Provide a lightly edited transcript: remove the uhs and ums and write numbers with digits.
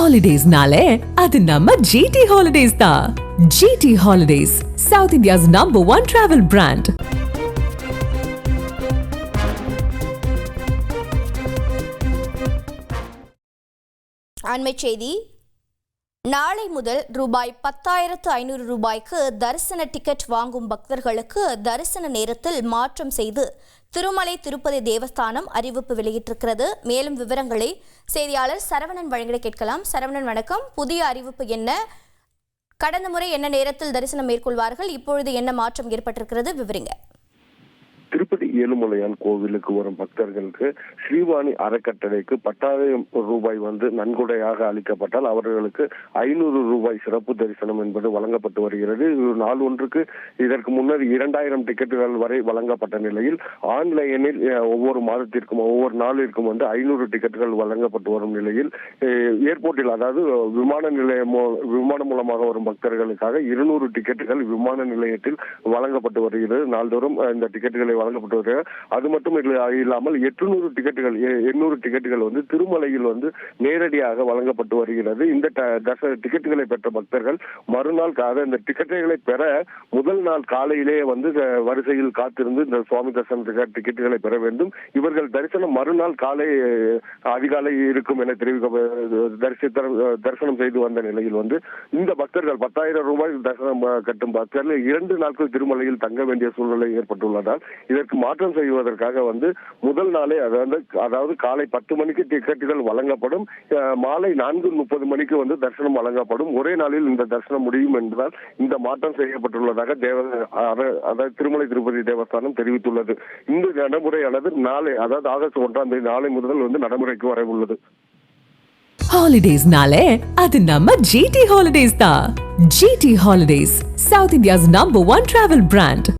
Holidays-nale, அது நம்ம GT Holidays தான். GT Holidays, South India's #1 travel brand. அண்மைச் செய்தி. நாளை முதல் ரூபாய் 10,500 ரூபாய்க்கு தரிசன டிக்கெட் வாங்கும் பக்தர்களுக்கு தரிசன நேரத்தில் மாற்றம் செய்து திருமலை திருப்பதி தேவஸ்தானம் அறிவிப்பு வெளியிட்டிருக்கிறது. மேலும் விவரங்களை செய்தியாளர் சரவணன் வழங்கிட கேட்கலாம். சரவணன் வணக்கம். புதிய அறிவிப்பு என்ன? கடந்த முறை என்ன நேரத்தில் தரிசனம் மேற்கொள்வார்கள்? இப்பொழுது என்ன மாற்றம் ஏற்பட்டிருக்கிறது? விவரிங்க. திருப்பதி ஏழுமலையான் கோவிலுக்கு வரும் பக்தர்களுக்கு ஸ்ரீவாணி அறக்கட்டளைக்கு 10,000 ரூபாய் நன்கொடையாக அளிக்கப்பட்டால் அவர்களுக்கு 500 ரூபாய் சிறப்பு தரிசனம் என்பது வழங்கப்பட்டு வருகிறது. நாள் ஒன்றுக்கு இதற்கு முன்னர் 2,000 டிக்கெட்டுகள் வரை வழங்கப்பட்ட நிலையில் ஆன்லைனில் ஒவ்வொரு மாதத்திற்கும் ஒவ்வொரு நாளிற்கும் 500 டிக்கெட்டுகள் வழங்கப்பட்டு வரும் நிலையில் ஏர்போர்ட்டில், அதாவது விமானம் மூலமாக வரும் பக்தர்களுக்காக 200 டிக்கெட்டுகள் விமான நிலையத்தில் வழங்கப்பட்டு வருகிறது. நாள்தோறும் இந்த டிக்கெட்டுகளை வழங்கப்பட்டு வருகிறது. அது மட்டும் இல்லாமல் 800 டிக்கெட்டுகள் திருமலையில் நேரடியாக வழங்கப்பட்டு வருகிறது. இந்த டிக்கெட்டுகளை பெற்ற பக்தர்கள் மறுநாள் இந்த டிக்கெட்டுகளை பெற முதல் நாள் காலையிலேயே வரிசையில் காத்திருந்து இந்த சுவாமி தரிசன டிக்கெட்டுகளை பெற வேண்டும். இவர்கள் தரிசனம் மறுநாள் காலை அதிகாலை இருக்கும் என தரிசனம் செய்து வந்த நிலையில் இந்த பக்தர்கள் 10,000 ரூபாய் தரிசனம் கட்டும் பக்தர்கள் 2 நாட்கள் திருமலையில் தங்க வேண்டிய சூழ்நிலை ஏற்பட்டுள்ளதால் இதற்கு மாற்றம் செய்வதற்காக முதல் நாளே, அதாவது காலை 10 மணிக்கு டிக்கெட்டுகள் வழங்கப்படும். மாலை 4:30 மணிக்கு தரிசனம் வழங்கப்படும். ஒரே நாளில் இந்த தரிசனம் முடியும் என்பதால் இந்த மாற்றம் செய்யப்பட்டுள்ளதாக திருமலை திருப்பதி தேவஸ்தானம் தெரிவித்துள்ளது. இந்த நடைமுறையானது நாளை, அதாவது ஆகஸ்ட் 1ஆம் தேதி நாளை முதல் நடைமுறைக்கு வர உள்ளது. Holidays-nale, அது நம்ம GT Holidays தான். GT Holidays, South India's #1 travel brand.